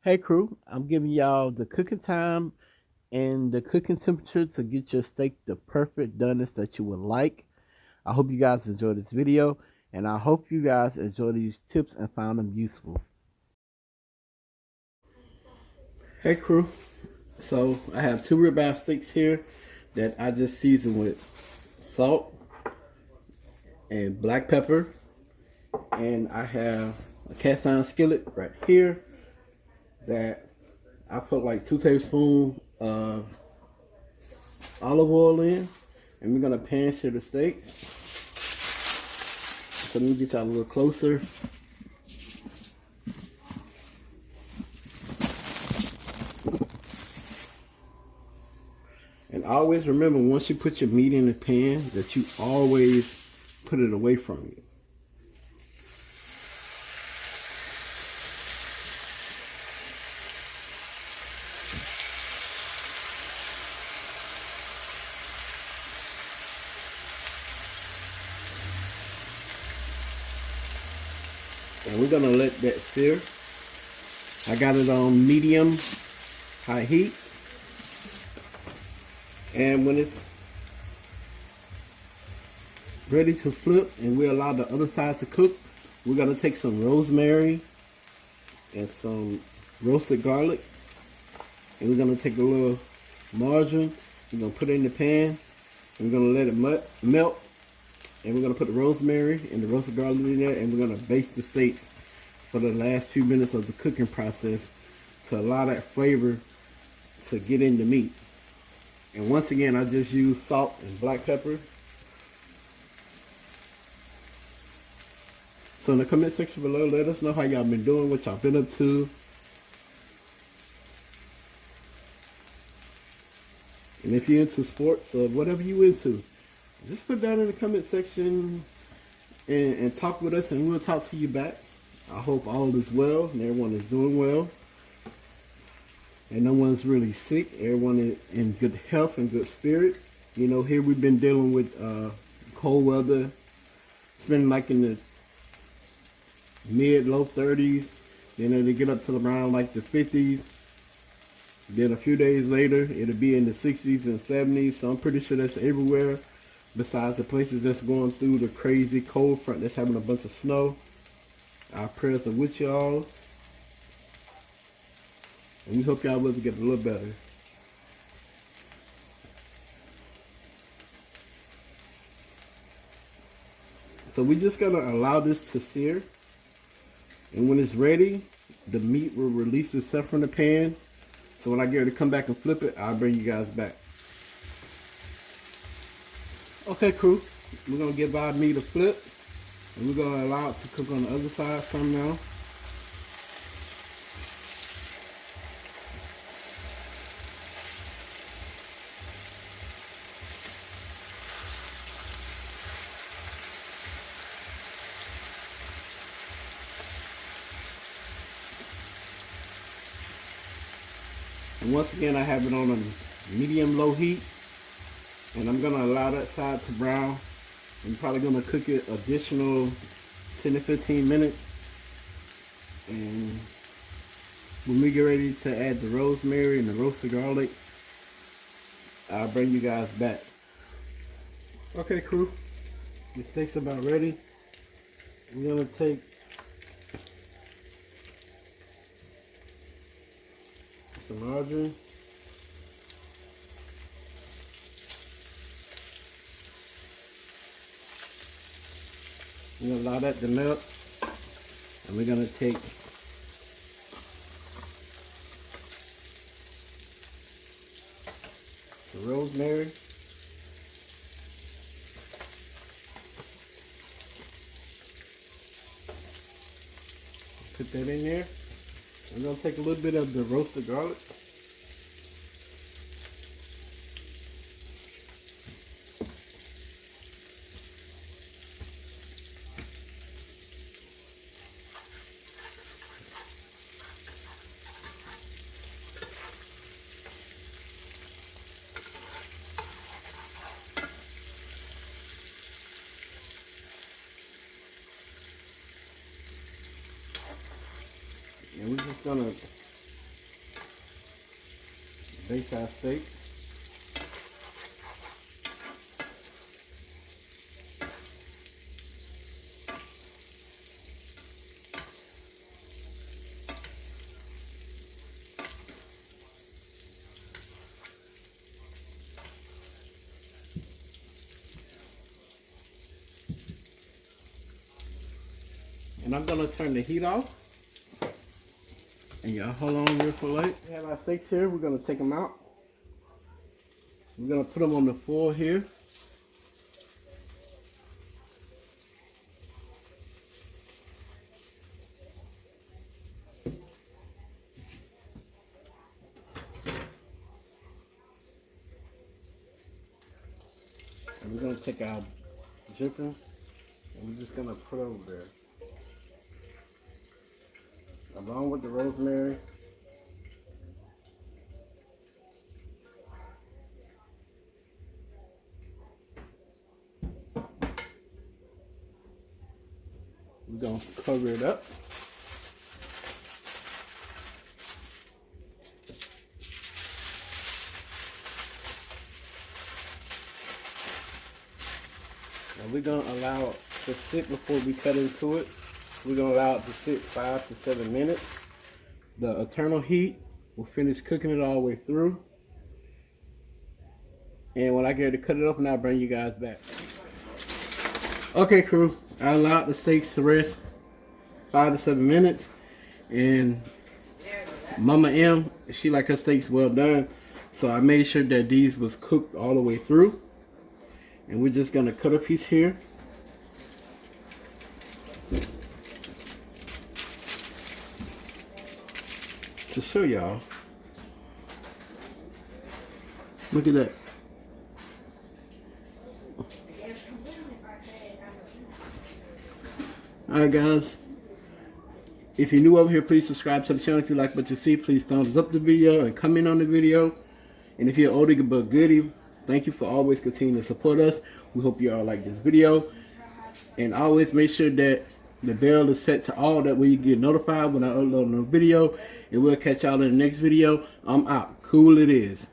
Hey crew, I'm giving y'all the cooking time and the cooking temperature to get your steak the perfect doneness that you would like. I hope you guys enjoy this video and I hope you guys enjoy these tips and found them useful. Hey crew, so I have two ribeye steaks here that I just seasoned with salt and black pepper, and I have a cast iron skillet right here that I put like 2 tablespoons of olive oil in, and we're gonna pan sear the steaks. So let me get y'all a little closer. And always remember, once you put your meat in the pan, that you always put it away from you. And we're gonna let that sear. I got it on medium high heat. And when it's ready to flip and we allow the other side to cook, we're gonna take some rosemary and some roasted garlic, and we're gonna take a little margarine. We're gonna put it in the pan, and we're gonna let it melt, and we're gonna put the rosemary and the roasted garlic in there, and we're gonna baste the steaks for the last few minutes of the cooking process to allow that flavor to get in the meat. And once again, I just use salt and black pepper. So in the comment section below, let us know how y'all been doing, what y'all been up to. And if you're into sports or whatever you into, just put that in the comment section and talk with us, and we'll talk to you back. I hope all is well and everyone is doing well. And no one's really sick. Everyone is in good health and good spirit. You know, here we've been dealing with cold weather. It's been like in the mid-low 30s. Then it'll get up to around like the 50s. Then a few days later, it'll be in the 60s and 70s. So I'm pretty sure that's everywhere, besides the places that's going through the crazy cold front that's having a bunch of snow. Our prayers are with y'all. And we hope y'all will get a little better. So we just gonna allow this to sear. And when it's ready, the meat will release itself from the pan. So when I get ready to come back and flip it, I'll bring you guys back. Okay, crew, we're gonna give our meat a flip, and we're gonna allow it to cook on the other side some now. And once again, I have it on a medium-low heat, and I'm gonna allow that side to brown. I'm probably gonna cook it additional 10 to 15 minutes. And when we get ready to add the rosemary and the roasted garlic, I'll bring you guys back. Okay, crew, the steak's about ready. We're gonna take some margarine. We're gonna allow that to melt, and we're gonna take the rosemary, put that in there. We're gonna take a little bit of the roasted garlic. And we're just gonna Bayside steak. And I'm gonna turn the heat off. And y'all hold on real quick. We have our steaks here. We're gonna take them out. We're gonna put them on the floor here. And we're gonna take our chicken and we're just gonna put it over there. Along with the rosemary. We're gonna cover it up. And we're gonna allow it to sit before we cut into it. We're gonna allow it to sit 5 to 7 minutes. The eternal heat will finish cooking it all the way through. And when I get ready to cut it up, and I'll bring you guys back. Okay, crew, I allowed the steaks to rest 5 to 7 minutes. And Mama M, she like her steaks well done. So I made sure that these was cooked all the way through. And we're just gonna cut a piece here. To show y'all. Look at that. Alright guys, if you're new over here, please subscribe to the channel. If you like what you see, please thumbs up the video and comment on the video. And if you're older but goodie, thank you for always continuing to support us. We hope you all like this video. And always make sure that the bell is set to all, that way you get notified when I upload a video. And we'll catch y'all in the next video. I'm out. Cool it is.